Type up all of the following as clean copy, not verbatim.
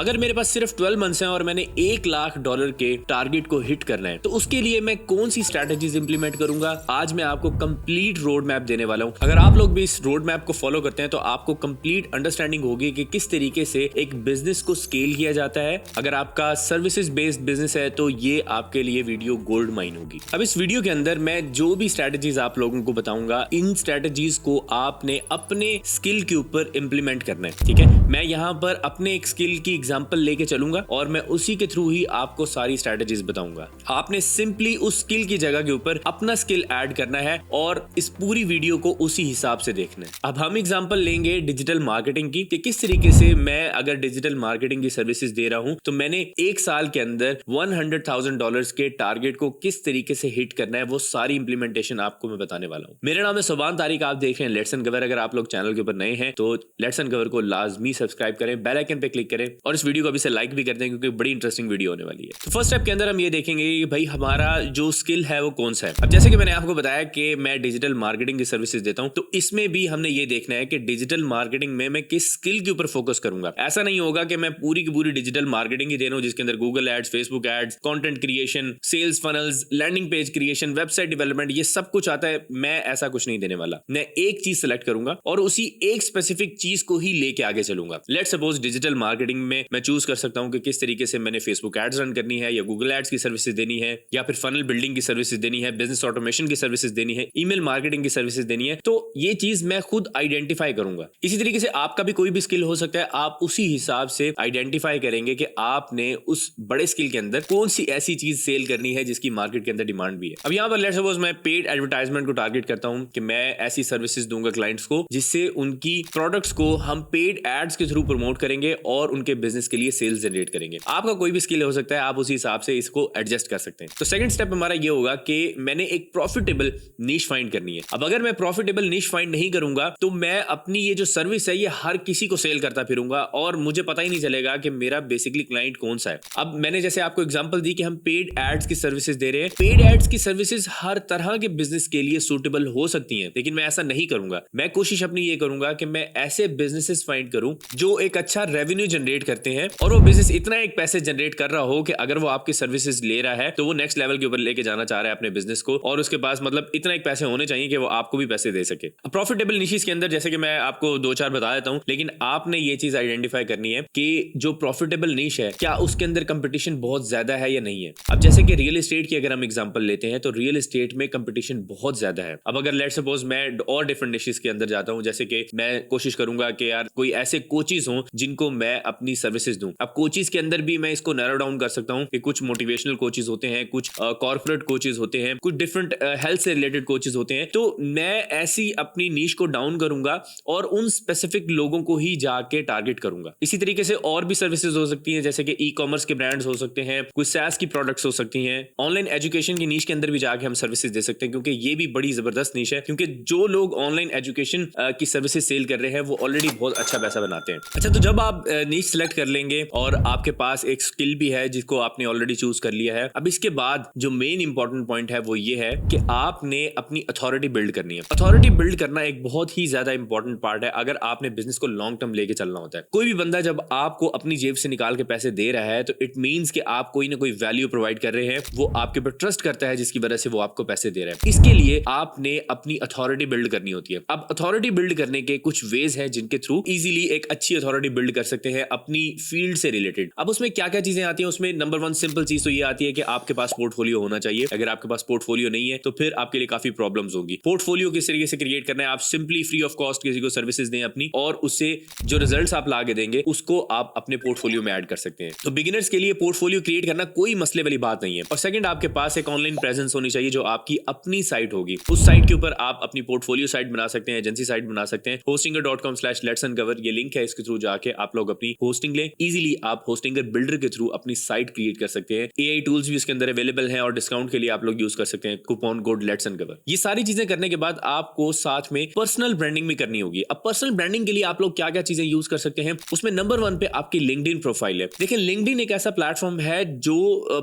अगर मेरे पास सिर्फ 12 मंथ्स हैं और मैंने $1 लाख के टारगेट को हिट करना है तो उसके लिए मैं कौन सी स्ट्रैटेजीज इंप्लीमेंट करूंगा, आज मैं आपको कंप्लीट रोड मैप देने वाला हूं। अगर आप लोग भी इस रोड मैप को फॉलो करते हैं तो आपको कंप्लीट अंडरस्टैंडिंग होगी कि किस तरीके से एक बिजनेस को स्केल किया जाता है। अगर आपका सर्विसेज बेस्ड बिजनेस है तो ये आपके लिए वीडियो गोल्ड माइन होगी। अब इस वीडियो के अंदर मैं जो भी स्ट्रैटेजीज आप लोगों को बताऊंगा, इन स्ट्रैटेजीज को आपने अपने स्किल के ऊपर इंप्लीमेंट करना है, ठीक है। मैं यहाँ पर अपने एक स्किल की एग्जांपल लेके चलूंगा और मैं उसी के थ्रू ही आपको सारी स्ट्रैटेजीज बताऊंगा। आपने सिंपली उस स्किल की जगह के ऊपर अपना स्किल ऐड करना है और इस पूरी वीडियो को उसी हिसाब से देखना है। अब हम एग्जांपल लेंगे डिजिटल मार्केटिंग की, कि किस तरीके से मैं अगर डिजिटल मार्केटिंग की सर्विसेज दे रहा हूं तो मैंने एक साल के अंदर $100,000 के टारगेट को किस तरीके से हिट करना है, वो सारी इंप्लीमेंटेशन आपको मैं बताने वाला हूं। मेरा नाम है सुभान तारिक, आप देख रहे हैं लेट्स अनकवर। अगर आप लोग चैनल के ऊपर नए हैं तो लेट्स अनकवर को लाजमी सब्सक्राइब करें, बेल आइकन पे क्लिक करें और इस वीडियो को अभी से लाइक भी कर दें क्योंकि बड़ी इंटरेस्टिंग वीडियो होने वाली है। तो फर्स्ट स्टेप के अंदर हम ये देखेंगे कि भाई हमारा जो स्किल है वो कौन सा है। अब जैसे कि मैंने आपको बताया कि मैं डिजिटल मार्केटिंग की सर्विसेज देता हूं, तो इसमें भी हमने ये देखना है कि डिजिटल मार्केटिंग में मैं किस स्किल के ऊपर फोकस करूंगा। ऐसा नहीं होगा कि मैं पूरी की पूरी डिजिटल मार्केटिंग ही दे रहा हूं जिसके अंदर Google ads, Facebook ads, content creation, sales funnels, landing page creation, website development, ये सब कुछ आता है। मैं ऐसा कुछ नहीं देने वाला। मैं एक चीज सेलेक्ट करूंगा और उसी एक स्पेसिफिक चीज को ही लेके आगे चलूंगा। लेट्स सपोज डिजिटल मार्केटिंग में मैं चूज कर सकता हूं कि किस तरीके से मैंने फेसबुक एड्स रन करनी है या गूगल एड्स की सर्विसेज देनी है या फिर फनल बिल्डिंग की सर्विसेज देनी है, बिजनेस ऑटोमेशन की सर्विसेज देनी है, ईमेल मार्केटिंग की सर्विसेज देनी है। तो ये चीज मैं खुद आइडेंटिफाई करूंगा। इसी तरीके से आपका भी कोई भी स्किल हो सकता है, आप उसी हिसाब से आइडेंटिफाई करेंगे कि आपने उस बड़े स्किल के अंदर कौन सी ऐसी चीज सेल करनी है जिसकी मार्केट के अंदर डिमांड भी है। अब यहाँ पर लेट्स सपोज मैं पेड एडवर्टाइजमेंट को टारगेट करता हूं कि मैं ऐसी सर्विसेज दूंगा क्लाइंट्स को जिससे उनकी प्रोडक्ट्स को हम पेड एड्स के थ्रू प्रमोट करेंगे और उनके बिजनेस के लिए सेल्स जनरेट करेंगे। आपका कोई भी स्किल हो सकता है, आप उसी हिसाब से इसको एडजस्ट कर सकते हैं। तो सेकंड स्टेप हमारा ये होगा कि मैंने एक प्रॉफिटेबल नीश फाइंड करनी है। अब अगर मैं प्रॉफिटेबल नीश फाइंड नहीं करूंगा तो मैं अपनी ये जो सर्विस है ये हर किसी को सेल करता फिरूंगा और मुझे पता ही नहीं चलेगा कि मेरा बेसिकली क्लाइंट कौन सा है। अब मैंने जैसे आपको एग्जांपल दी कि हम पेड एड्स की सर्विसेज दे रहे हैं। पेड एड्स की सर्विसेज हर तरह के बिजनेस के लिए सूटेबल हो सकती हैं, लेकिन मैं ऐसा नहीं करूंगा। मैं कोशिश अपनी ये करूंगा कि मैं ऐसे बिजनेसेस फाइंड करूं जो एक अच्छा रेवेन्यू जनरेट करते हैं और वो बिजनेस इतना एक पैसे जनरेट कर रहा हो कि अगर वो आपकी सर्विसेज ले रहा है तो वो नेक्स्ट लेवल के ऊपर लेके जाना चाह रहा है अपने बिजनेस को और उसके पास मतलब इतना एक पैसे होने चाहिए कि वो आपको भी पैसे दे सके। प्रॉफिटेबल निशेस के अंदर जैसे कि मैं आपको 2-4 बता देता हूं, लेकिन आपने ये चीज आइडेंटिफाई करनी है कि जो प्रॉफिटेबल निश है क्या उसके अंदर कंपटीशन बहुत ज्यादा है या नहीं है। अब जैसे कि रियल एस्टेट की अगर हम एग्जांपल लेते हैं तो रियल एस्टेट में कंपटीशन बहुत ज्यादा है। अब अगर लेट्स सपोज मैं और डिफरेंट निशेस के अंदर जाता हूं, जैसे कि मैं कोशिश करूंगा कि यार कोई ऐसे कोचेस हो जिनको मैं अपनी सर्विसेज दूं। अब कोचेस के अंदर भी मैं इसको नैरो डाउन कर सकता हूं कि कुछ मोटिवेशनल कोचेस होते हैं, कुछ कॉर्पोरेट कोचेस होते हैं, कुछ डिफरेंट हेल्थ से रिलेटेड कोचेस होते हैं। तो मैं ऐसी अपनी नीश को डाउन करूंगा और उन स्पेसिफिक लोगों को ही जाके टारगेट करूंगा। इसी तरीके से और भी सर्विसेज हो सकती हैं, जैसे कि ई कॉमर्स के ब्रांड्स हो सकते हैं, कुछ सैस की प्रोडक्ट्स हो सकती हैं, ऑनलाइन एजुकेशन की नीश के अंदर भी जाके हम सर्विसेज दे सकते हैं क्योंकि ये भी बड़ी जबरदस्त नीश है। क्योंकि जो लोग ऑनलाइन एजुकेशन की सर्विसेज सेल कर रहे हैं वो ऑलरेडी बहुत अच्छा पैसा बनाते हैं। अच्छा, तो जब आप नीश सिलेक्ट कर लेंगे और आपके पास एक स्किल भी है जिसको आपने ऑलरेडी चूज कर लिया है, अब इसके बाद जो मेन इंपॉर्टेंट पॉइंट है वो ये है कि आपने अपनी अथॉरिटी बिल्ड करनी है। अथॉरिटी बिल्ड करना एक बहुत ही ज्यादा इंपॉर्टेंट पार्ट है अगर आपने बिजनेस को लॉन्ग टर्म लेके चलना होता है। कोई भी बंदा जब आपको अपनी जेब से निकाल के पैसे दे रहा है तो इट मींस कि आप कोई ना कोई वैल्यू प्रोवाइड कर रहे हैं, वो आपके ऊपर ट्रस्ट करता है जिसकी वजह से वो आपको पैसे दे रहा है। इसके लिए आपने अपनी अथॉरिटी बिल्ड करनी होती है। अब अथॉरिटी बिल्ड करने के कुछ वेज हैं जिनके थ्रू इजीली एक अच्छी अथॉरिटी बिल्ड कर सकते हैं अपनी फील्ड से रिलेटेड। अब उसमें क्या क्या चीजें आती हैं, उसमें नंबर 1 सिंपल चीज तो ये आती है कि आपके पास पोर्टफोलियो होना चाहिए। अगर आपके पास पोर्टफोलियो नहीं है तो फिर आपके लिए काफी प्रॉब्लम्स होंगी। पोर्टफोलियो किस तरीके से क्रिएट करना है, आप सिंपली फ्री ऑफ कॉस्ट किसी को सर्विसेज दें अपनी और उससे जो रिजल्ट्स आप ला के देंगे उसको आप अपने पोर्टफोलियो में ऐड कर सकते हैं। तो बिगिनर्स के लिए पोर्टफोलियो क्रिएट करना कोई मसले वाली बात नहीं है। और सेकंड, आपके पास एक ऑनलाइन प्रेजेंस होनी चाहिए जो आपकी अपनी साइट होगी। उस साइट के ऊपर आप अपनी पोर्टफोलियो साइट बना सकते हैं, एजेंसी साइट बना सकते हैं। hostinger.com/letsuncover ये लिंक है, इसके थ्रू जाके आप लोग अपनी होस्टिंग लें। इजीली आप होस्टिंगर बिल्डर के थ्रू अपनी साइट क्रिएट कर सकते हैं। एआई टूल्स भी इसके अंदर अवेलेबल हैं और डिस्काउंट के लिए आप लोग यूज कर सकते हैं कूपन कोड लेट्स अनकवर। ये सारी चीजें करने के बाद आपको साथ में पर्सनल ब्रांडिंग भी करनी होगी। अब पर्सनल ब्रांडिंग के लिए आप लोग क्या क्या चीजें यूज कर सकते हैं, उसमें नंबर 1 पे आपकी लिंक्डइन प्रोफाइल है। देखिए, लिंक्डइन एक ऐसा प्लेटफॉर्म है जो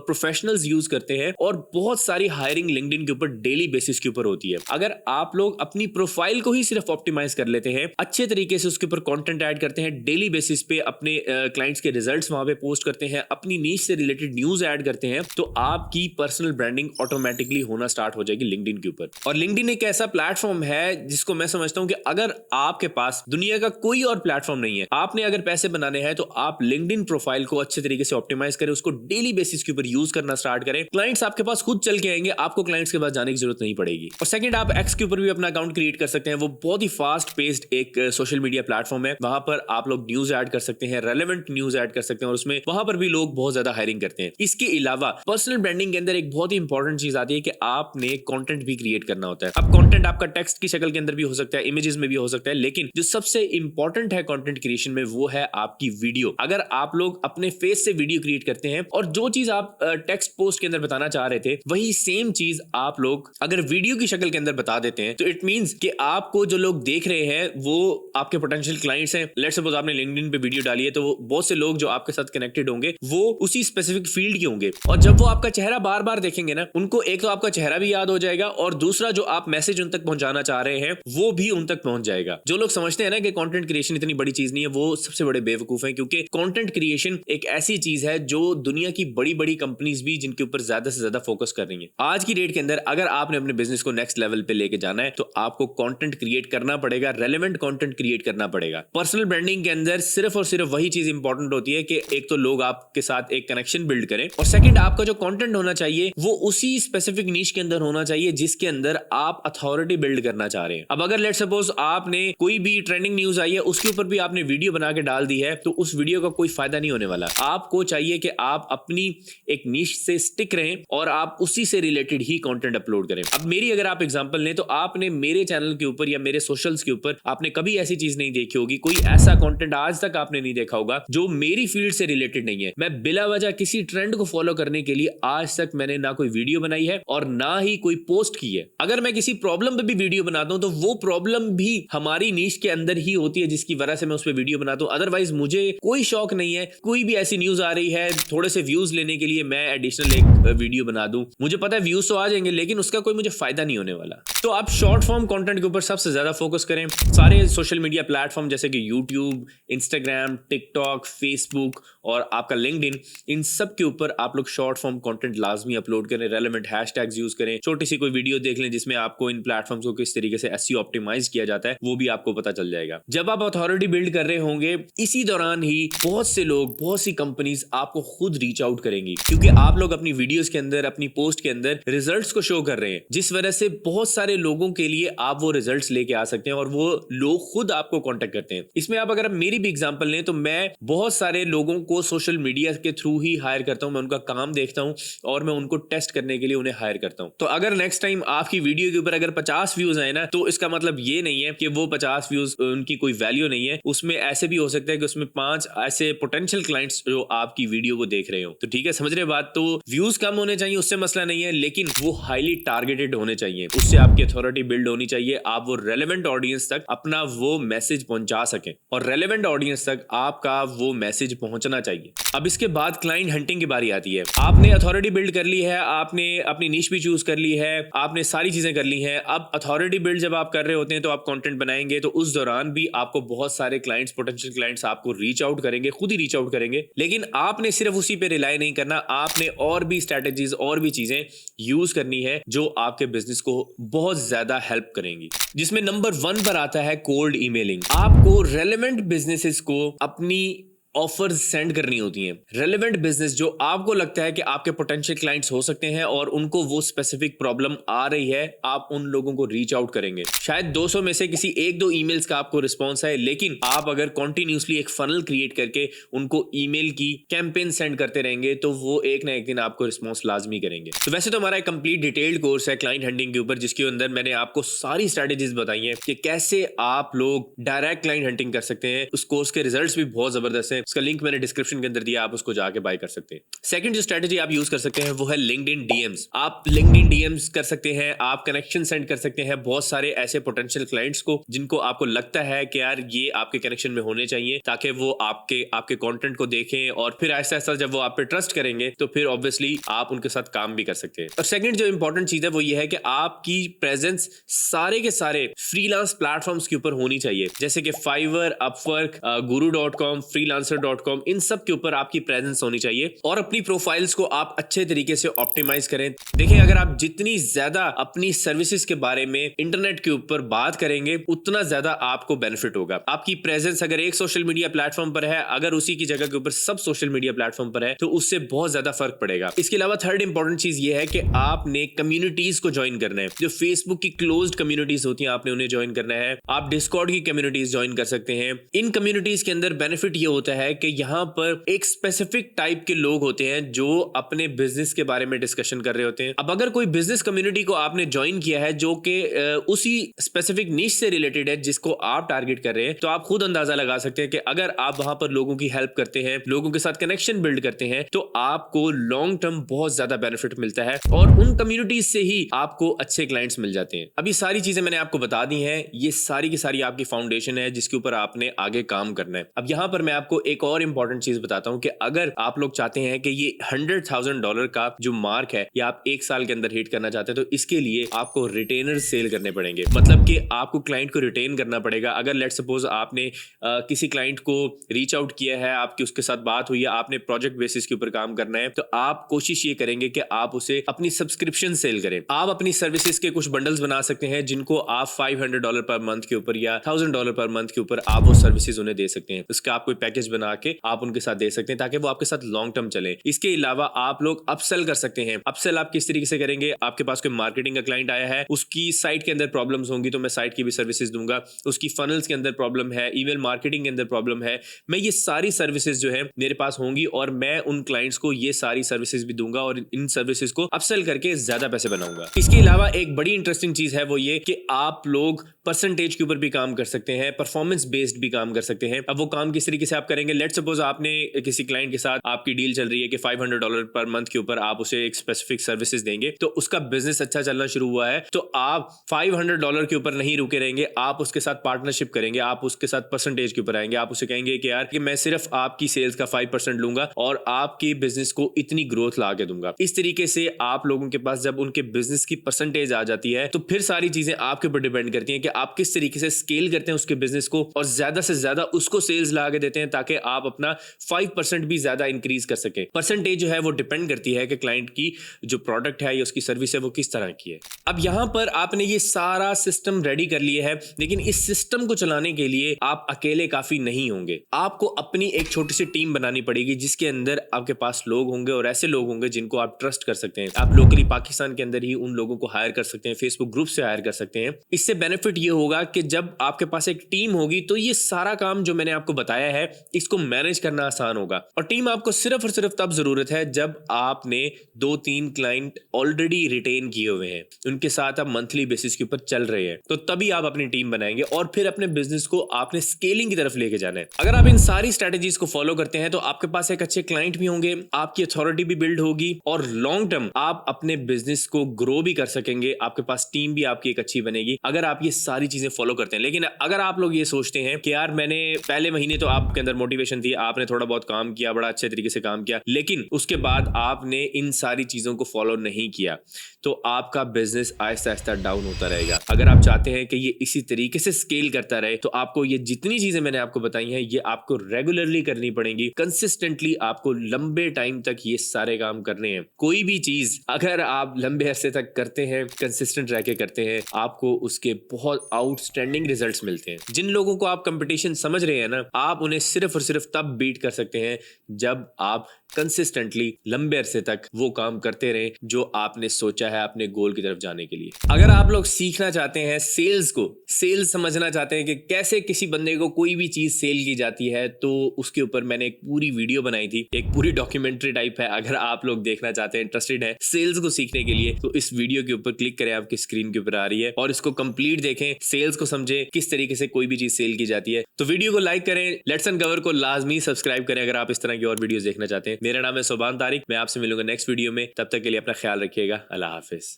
प्रोफेशनल्स यूज करते हैं और बहुत सारी हायरिंग लिंक्डइन के ऊपर डेली बेसिस के ऊपर होती है। अगर आप लोग अपनी प्रोफाइल को ही सिर्फ ऑप्टिमाइज कर लेते हैं, अच्छे तरीके से उसके ऊपर कंटेंट ऐड करते हैं, डेली बेसिस पे अपने क्लाइंट्स के रिजल्ट्स वहां पे पोस्ट करते हैं, अपनी नीश से रिलेटेड न्यूज ऐड करते हैं, तो आपकी पर्सनल ब्रांडिंग ऑटोमेटिकली होना स्टार्ट हो जाएगी लिंक्डइन के ऊपर। और लिंक्डइन एक ऐसा प्लेटफॉर्म है जिसको मैं समझता हूं कि अगर आपके पास दुनिया का कोई और प्लेटफॉर्म नहीं है, आपने अगर पैसे बनाने हैं तो आप लिंक्डइन प्रोफाइल को अच्छे तरीके से ऑप्टिमाइज करें, उसको डेली बेसिस के ऊपर यूज करना स्टार्ट करें। क्लाइंट्स आपके पास खुद चल के आएंगे, आपको क्लाइंट्स के पास जाने की जरूरत नहीं पड़ेगी। और सेकंड, आप एक्स के ऊपर भी अपना अकाउंट क्रिएट कर सकते हैं। वो बहुत ही फास्ट पेस्ड एक सोशल मीडिया प्लेटफॉर्म है। वहां पर आप लोग न्यूज ऐड कर सकते हैं, रेलेवेंट न्यूज ऐड कर सकते हैं, और उसमें वहां पर भी लोग बहुत ज्यादा हायरिंग करते हैं। इसके अलावा पर्सनल ब्रांडिंग के अंदर एक बहुत ही इंपॉर्टेंट चीज आती है कि आपने कंटेंट भी क्रिएट करना होता है। अब कंटेंट आपका टेक्स्ट की शक्ल के अंदर भी हो सकता है, इमेजेस में भी हो सकता है, लेकिन जो सबसे इंपॉर्टेंट है कंटेंट क्रिएशन में वो है आपकी वीडियो। अगर आप लोग अपने फेस से वीडियो क्रिएट करते हैं और जो चीज आप टेक्स्ट पोस्ट के अंदर बताना चाह रहे थे वही सेम चीज आप लोग अगर वीडियो की शक्ल के अंदर बता देते हैं, तो इट मींस कि आपको जो लोग देख रहे हैं वो आपके पोटेंशियल क्लाइंट्स हैं। लेट्स सपोज आपने लिंक्डइन पे वीडियो डाली है, तो बहुत से लोग जो आपके साथ कनेक्टेड होंगे वो उसी स्पेसिफिक फील्ड के होंगे, और जब वो आपका चेहरा बार बार देखेंगे ना, उनको एक तो आपका चेहरा भी याद हो जाएगा, और दूसरा जो आप मैसेज उन तक पहुंचाना चाह रहे हैं वो भी उन तक पहुंच जाएगा। जो लोग समझते हैं ना कि कंटेंट क्रिएशन इतनी बड़ी चीज नहीं है, वो सबसे बड़े बेवकूफ हैं, क्योंकि कंटेंट क्रिएशन एक ऐसी चीज है जो दुनिया की बड़ी बड़ी कंपनीज भी जिनके ऊपर ज्यादा से ज्यादा फोकस कर रही हैं। आज की डेट के अंदर अगर आपने अपने बिजनेस को नेक्स्ट लेवल पे लेके जाना है तो आपको कंटेंट क्रिएट करना पड़ेगा, रेलेवेंट कंटेंट क्रिएट करना पड़ेगा। पर्सनल ब्रांडिंग के अंदर सिर्फ और सिर्फ वही चीज इंपॉर्टेंट होती है कि एक तो लोग आपके साथ एक कनेक्शन बिल्ड करें, और सेकंड, आपका जो कंटेंट होना चाहिए वो उसी स्पेसिफिक नीश के अंदर होना चाहिए जिसके अंदर आप अथॉरिटी बिल्ड करना चाह रहे हैं। अब अगर लेट्स सपोज आपने कोई भी ट्रेंडिंग न्यूज आई है उसके ऊपर भी आपने वीडियो बना के डाल दी है, तो उस वीडियो का कोई फायदा नहीं होने वाला। आपको चाहिए कि आप अपनी एक नीश से स्टिक रहें और आप उसी से रिलेटेड ही कंटेंट अपलोड करें। अब मेरी अगर आप एग्जांपल लें तो आपने मेरे चैनल के ऊपर या मेरे सोशल्स के ऊपर आपने कभी ऐसी चीज नहीं देखी होगी, कोई ऐसा कंटेंट आज तक आपने नहीं देखा होगा जो मेरी फील्ड से रिलेटेड नहीं है। मैं बिला वजह किसी ट्रेंड को फॉलो करने के लिए आज तक मैंने ना कोई वीडियो बनाई है और ना ही कोई पोस्ट की है। अगर मैं किसी प्रॉब्लम पे भी वीडियो बनाता हूं तो वो प्रॉब्लम भी हमारी नीश के अंदर ही होती है जिसकी वजह से मैं उस पर वीडियो बनाता हूं। अदरवाइज मुझे कोई शौक नहीं है, कोई भी ऐसी न्यूज आ रही है थोड़े से व्यूज लेने के लिए मैं एडिशनल एक वीडियो बना दूं। मुझे पता है व्यूज तो आ जाएंगे लेकिन उसका कोई मुझे फायदा नहीं होने वाला। तो आप शॉर्ट फॉर्म कंटेंट के ऊपर सबसे ज्यादा फोकस करें। सारे सोशल मीडिया प्लेटफॉर्म जैसे कि यूट्यूब, इंस्टाग्राम, टिकटॉक, फेसबुक और आपका लिंक्डइन, इन सब के ऊपर आप लोग शॉर्ट फॉर्म कंटेंट लाजमी अपलोड करें, रेलेवेंट हैशटैग्स यूज करें, छोटी सी कोई वीडियो देख लें जिसमें आपको इन प्लेटफॉर्म्स को किस तरीके से एसईओ ऑप्टिमाइज किया जाता है वो भी आपको पता चल जाएगा। जब आप अथॉरिटी बिल्ड कर रहे होंगे इसी दौरान ही बहुत से लोग, बहुत सी कंपनीज आपको खुद रीच आउट करेंगी, क्योंकि आप लोग अपनी वीडियोस के अंदर, अपनी पोस्ट के अंदर रिजल्ट्स को शो कर रहे हैं, जिस वजह से बहुत सारे लोगों के लिए आप वो रिजल्ट्स लेके आ सकते हैं और वो लोग खुद आपको कांटेक्ट करते हैं। इसमें आप अगर मेरी भी एग्जांपल लें तो मैं बहुत सारे लोगों को सोशल मीडिया के थ्रू ही हायर करता हूं। मैं उनका काम देखता हूं और मैं उनको टेस्ट करने के लिए उन्हें हायर करता हूं। तो अगर नेक्स्ट टाइम आपकी वीडियो के ऊपर अगर 50 व्यूज आए ना, तो इसका मतलब ये नहीं है कि वो 50 व्यूज उनकी कोई वैल्यू नहीं है। उसमें ऐसे भी हो सकता है कि उसमें 5 ऐसे पोटेंशियल क्लाइंट्स जो आपकी वीडियो को देख रहे हो। तो ठीक है, समझ रहे बात। तो व्यूज कम होने चाहिए, उससे मसला नहीं है, लेकिन वो हाईली टारगेटेड होने चाहिए, उससे आपकी अथॉरिटी बिल्ड होनी चाहिए, आप वो रेलेवेंट ऑडियंस तक अपना वो मैसेज पहुंचा सकें और रेलेवेंट ऑडियंस तक आपका वो मैसेज पहुंचना चाहिए। अब इसके बाद क्लाइंट हंटिंग की बारी आती है। आपने अथॉरिटी बिल्ड कर ली है, आपने अपनी नीश भी चूज कर ली है, आपने सारी चीजें कर ली हैं। अब अथॉरिटी बिल्ड जब आप कर रहे होते हैं तो आप कंटेंट बनाएंगे, तो उस दौरान भी आपको बहुत सारे क्लाइंट्स, पोटेंशियल क्लाइंट्स आपको रीच आउट करेंगे, खुद ही रीच आउट करेंगे। लेकिन आपने सिर्फ उसी पे रिलाई नहीं करना, आपने और भी स्ट्रेटेजीज और भी चीजें यूज करनी है जो आपके बिजनेस को बहुत ज्यादा हेल्प करेंगी, जिसमें नंबर 1 पर आता है कोल्ड ईमेलिंग। आपको रेलेवेंट बिजनेसेस को अपनी ऑफर्स सेंड करनी होती हैं। रेलेवेंट बिजनेस जो आपको लगता है कि आपके पोटेंशियल क्लाइंट्स हो सकते हैं और उनको वो स्पेसिफिक प्रॉब्लम आ रही है, आप उन लोगों को रीच आउट करेंगे। शायद 200 में से किसी 1-2 ईमेल्स का आपको रिस्पॉन्स है, लेकिन आप अगर कॉन्टिन्यूसली एक फनल क्रिएट करके उनको ईमेल की कैंपेन सेंड करते रहेंगे तो वो एक ना एक दिन आपको रिस्पॉन्स लाजमी करेंगे। तो वैसे तो हमारा एक कंप्लीट डिटेल्ड कोर्स है क्लाइंट हंटिंग के ऊपर, जिसके अंदर मैंने आपको सारी स्ट्रेटेजीज बताई हैं कि कैसे आप लोग डायरेक्ट क्लाइंट हंटिंग कर सकते हैं। उस कोर्स के रिजल्ट्स भी बहुत जबरदस्त हैं, उसका लिंक मैंने डिस्क्रिप्शन के अंदर दिया, आप उसको जाके बाय कर सकते हैं। सेकंड जो स्ट्रेटजी आप यूज कर सकते हैं वो है लिंक्डइन डीएम्स। आप लिंक्डइन डीएम्स कर सकते हैं, आप कनेक्शन सेंड कर सकते हैं बहुत सारे ऐसे पोटेंशियल क्लाइंट्स को जिनको आपको लगता है कि यार ये आपके कनेक्शन में होने चाहिए, ताकि वो आपके कंटेंट को देखें और फिर ऐसा ऐसा जब वो आप पे ट्रस्ट करेंगे तो फिर ऑब्वियसली आप उनके साथ काम भी कर सकते हैं। और सेकंड जो इंपॉर्टेंट चीज है वो ये है कि आपकी प्रेजेंस सारे के सारे फ्रीलांस प्लेटफॉर्म्स के ऊपर होनी चाहिए, जैसे कि fibre, Upwork, guru.com, freelancer.com, Influencer.com, इन सब के ऊपर आपकी प्रेजेंस होनी चाहिए और अपनी प्रोफाइल्स को आप अच्छे तरीके से ऑप्टिमाइज करें। देखिए, अगर आप जितनी ज्यादा अपनी सर्विसेज के बारे में इंटरनेट के ऊपर बात करेंगे उतना ज्यादा आपको बेनिफिट होगा। आपकी प्रेजेंस अगर एक सोशल मीडिया प्लेटफॉर्म पर है, अगर उसी की जगह के ऊपर सब सोशल मीडिया प्लेटफॉर्म पर है, तो उससे बहुत ज्यादा फर्क पड़ेगा। इसके अलावा थर्ड इंपॉर्टेंट चीज ये है कि आपने कम्युनिटीज को ज्वाइन करना है। जो फेसबुक की क्लोज्ड कम्युनिटीज होती हैं, आपने उन्हें ज्वाइन करना है। आप डिस्कॉर्ड की कम्युनिटीज ज्वाइन कर सकते हैं। इन कम्युनिटीज के अंदर बेनिफिट ये होता है कि यहाँ पर एक स्पेसिफिक टाइप के लोग होते हैं जो अपने बिजनेस के बारे में डिस्कशन कर रहे होते हैं। अब अगर कोई बिजनेस कम्युनिटी को आपने ज्वाइन किया है जो कि उसी स्पेसिफिक नीश से रिलेटेड है जिसको आप टारगेट कर रहे हैं, तो आप खुद अंदाजा लगा सकते हैं कि अगर आप वहां पर लोगों की हेल्प करते हैं, लोगों के साथ कनेक्शन बिल्ड करते हैं, तो आपको लॉन्ग टर्म बहुत ज्यादा बेनिफिट मिलता है और उन कम्युनिटीज से ही आपको अच्छे क्लाइंट्स मिल जाते हैं। अभी सारी चीजें मैंने आपको बता दी हैं, ये सारी की सारी आपकी फाउंडेशन है जिसके ऊपर आपने आगे काम करना है। अब यहां पर मैं आपको एक और इंपॉर्टेंट चीज बताता हूं कि अगर आप लोग चाहते हैं कि ये $100,000 का जो मार्क है या आप एक साल के अंदर हिट करना चाहते हैं, तो इसके लिए आपको रिटेनर सेल करने पड़ेंगे। मतलब कि आपको क्लाइंट को रिटेन करना पड़ेगा। अगर लेट सपोज आपने किसी क्लाइंट को रीच आउट किया है, आपकी उसके साथ बात हुई है, आपने प्रोजेक्ट बेसिस के ऊपर काम करना है, तो आप कोशिश ये करेंगे कि आप उसे अपनी सब्सक्रिप्शन सेल करें। आप अपनी सर्विसेज के कुछ बंडल्स बना सकते हैं जिनको आप $500 पर मंथ के ऊपर या $1,000 पर मंथ के ऊपर आप वो सर्विसेज उन्हें दे सकते हैं। उसका आप कोई पैकेज बना के आप उनके साथ दे सकते हैं ताकि वो आपके साथ लॉन्ग टर्म चले। इसके अलावा आप लोग अपसेल कर सकते हैं। अपसेल आप किस तरीके से करेंगे? आपके पास कोई मार्केटिंग का क्लाइंट आया है, उसकी साइट के अंदर प्रॉब्लम्स होंगी तो मैं साइट की भी सर्विसेज दूंगा। उसकी फनल्स के अंदर प्रॉब्लम है, ईमेल मार्केटिंग के अंदर प्रॉब्लम है, मैं ये सारी सर्विसेज जो है मेरे पास होंगी और मैं उन क्लाइंट्स को ये सारी सर्विसेज भी दूंगा और इन सर्विसेज को अपसेल करके ज्यादा पैसे बनाऊंगा। इसके अलावा एक बड़ी इंटरेस्टिंग चीज है वो ये कि आप लोग परसेंटेज के ऊपर भी काम कर सकते हैं, परफॉर्मेंस बेस्ड भी काम कर सकते हैं। अब वो काम किस तरीके से आप करेंगे? लेट सपोज आपने किसी क्लाइंट के साथ आपकी डील चल रही है कि $500 पर मंथ के ऊपर आप उसे एक स्पेसिफिक सर्विसेज देंगे, तो उसका बिजनेस अच्छा चलना शुरू हुआ है, तो आप $500 के ऊपर नहीं रुके रहेंगे, आप उसके साथ पार्टनरशिप करेंगे, आप उसके साथ परसेंटेज के ऊपर आएंगे। आप उसे कहेंगे कि यार कि मैं सिर्फ आपकी सेल्स का 5% लूंगा और आपकी बिजनेस को इतनी ग्रोथ ला के दूंगा। इस तरीके से आप लोगों के पास जब उनके बिजनेस की परसेंटेज आ जाती है तो फिर सारी चीजें आपके ऊपर डिपेंड करती हैं कि आप किस तरीके से स्केल करते हैं उसके बिजनेस को और ज्यादा से ज्यादा उसको सेल्स ला के देते हैं ताकि आप अपना 5% भी ज्यादा इंक्रीज कर सके। परसेंटेज जो है वो डिपेंड करती है कि क्लाइंट की जो प्रोडक्ट है या उसकी सर्विस है वो किस तरह की है। अब यहां पर आपने ये सारा सिस्टम रेडी कर लिया है, लेकिन इस सिस्टम को चलाने के लिए आप अकेले काफी नहीं होंगे। आपको अपनी एक छोटी सी टीम बनानी पड़ेगी जिसके अंदर आपके पास लोग होंगे और ऐसे लोग होंगे जिनको आप ट्रस्ट कर सकते हैं। आप लोकली पाकिस्तान के अंदर ही उन लोगों को हायर कर सकते हैं, फेसबुक ग्रुप से हायर कर सकते हैं। इससे बेनिफिट ये होगा कि जब आपके पास एक टीम होगी तो ये सारा काम जो मैंने आपको बताया है इसको मैनेज करना आसान होगा। और टीम आपको सिर्फ और सिर्फ तब जरूरत है जब आपने 2-3 क्लाइंट ऑलरेडी रिटेन किए हुए हैं, उनके साथ आप मंथली बेसिस के ऊपर चल रहे हैं, तो तभी आप अपनी टीम बनाएंगे और फिर अपने बिजनेस को आपने स्केलिंग की तरफ लेके जाना है। अगर आप इन सारी स्ट्रेटेजीज को फॉलो करते हैं तो आपके पास एक अच्छे क्लाइंट भी होंगे, आपकी अथॉरिटी भी बिल्ड होगी और लॉन्ग टर्म आप अपने बिजनेस को ग्रो भी कर सकेंगे। आपके पास टीम भी आपकी एक अच्छी बनेगी अगर आप ये सारी चीजें फॉलो करते हैं। लेकिन अगर आप लोग ये सोचते हैं कि यार मैंने पहले महीने तो आपके अंदर मोटिवेशन थी, आपने थोड़ा बहुत काम किया, बड़ा अच्छे तरीके से काम किया, लेकिन उसके बाद आपने इन सारी चीजों को फॉलो नहीं किया, तो आपका बिजनेस आहिस्ता आहिस्ता डाउन होता रहेगा। अगर आप चाहते हैं कि ये इसी तरीके से स्केल करता रहे तो आपको ये जितनी चीजें मैंने आपको बताई हैं ये आपको रेगुलरली करनी पड़ेंगी, कंसिस्टेंटली आपको लंबे टाइम तक ये सारे काम करने हैं। कोई भी चीज अगर आप लंबे अरसे तक करते हैं, कंसिस्टेंट रह के करते हैं, आपको उसके बहुत आउटस्टैंडिंग रिजल्ट्स मिलते हैं। जिन लोगों को आप कंपटीशन समझ रहे हैं ना, आप उन्हें सिर्फ और सिर्फ तब बीट कर सकते हैं जब आप कंसिस्टेंटली लंबे अरसे तक वो काम करते रहे जो आपने सोचा है अपने गोल की तरफ जाने के लिए। अगर आप लोग सीखना चाहते हैं सेल्स को, सेल्स समझना चाहते हैं कि कैसे किसी बंदे को कोई भी चीज सेल की जाती है, तो उसके ऊपर मैंने एक पूरी वीडियो बनाई थी, एक पूरी डॉक्यूमेंट्री टाइप है। अगर आप लोग देखना चाहते हैं, इंटरेस्टेड है सेल्स को सीखने के लिए, तो इस वीडियो के ऊपर क्लिक करें, आपकी स्क्रीन के ऊपर आ रही है, और इसको कंप्लीट देखें, सेल्स को समझें किस तरीके से कोई भी चीज सेल की जाती है। तो वीडियो को लाइक करें, लेट्स अनकवर को लाजमी सब्सक्राइब करें अगर आप इस तरह की और वीडियोस देखना चाहते हैं। मेरा नाम है सोबान तारिक, मैं आपसे मिलूंगा नेक्स्ट वीडियो में। तब तक के लिए अपना ख्याल रखिएगा। अल्लाह हाफिज।